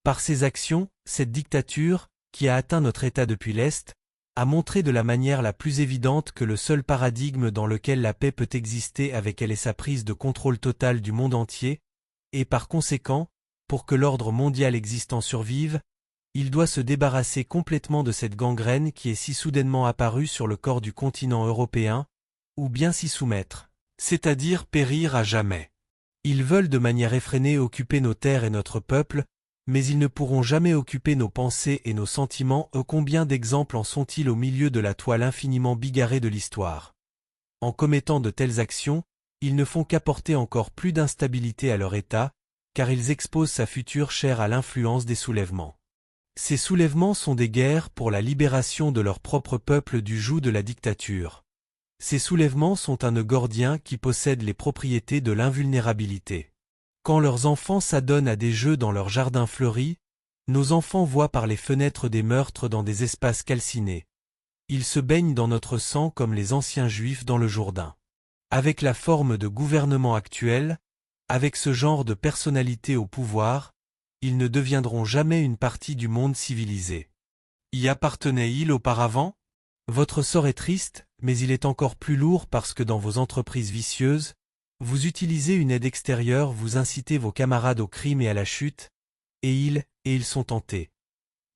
Par ses actions, cette dictature, qui a atteint notre État depuis l'Est, a montré de la manière la plus évidente que le seul paradigme dans lequel la paix peut exister avec elle est sa prise de contrôle total du monde entier, et par conséquent, pour que l'ordre mondial existant survive, il doit se débarrasser complètement de cette gangrène qui est si soudainement apparue sur le corps du continent européen, ou bien s'y soumettre, c'est-à-dire périr à jamais. Ils veulent de manière effrénée occuper nos terres et notre peuple, mais ils ne pourront jamais occuper nos pensées et nos sentiments. Combien d'exemples en sont-ils au milieu de la toile infiniment bigarrée de l'histoire? En commettant de telles actions, ils ne font qu'apporter encore plus d'instabilité à leur État, car ils exposent sa future chair à l'influence des soulèvements. Ces soulèvements sont des guerres pour la libération de leur propre peuple du joug de la dictature. Ces soulèvements sont un nœud gordien qui possède les propriétés de l'invulnérabilité. Quand leurs enfants s'adonnent à des jeux dans leurs jardins fleuris, nos enfants voient par les fenêtres des meurtres dans des espaces calcinés. Ils se baignent dans notre sang comme les anciens Juifs dans le Jourdain. Avec la forme de gouvernement actuel, avec ce genre de personnalité au pouvoir, ils ne deviendront jamais une partie du monde civilisé. Y appartenait-il auparavant? Votre sort est triste, mais il est encore plus lourd parce que dans vos entreprises vicieuses, vous utilisez une aide extérieure, vous incitez vos camarades au crime et à la chute, et ils sont tentés.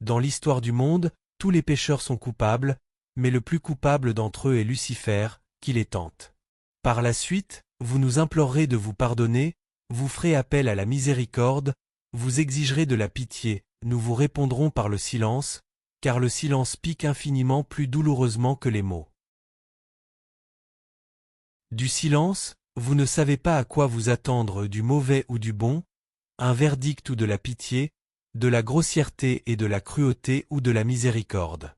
Dans l'histoire du monde, tous les pécheurs sont coupables, mais le plus coupable d'entre eux est Lucifer, qui les tente. Par la suite, vous nous implorerez de vous pardonner, vous ferez appel à la miséricorde, vous exigerez de la pitié, nous vous répondrons par le silence, car le silence pique infiniment plus douloureusement que les mots. Du silence, vous ne savez pas à quoi vous attendre, du mauvais ou du bon, un verdict ou de la pitié, de la grossièreté et de la cruauté ou de la miséricorde.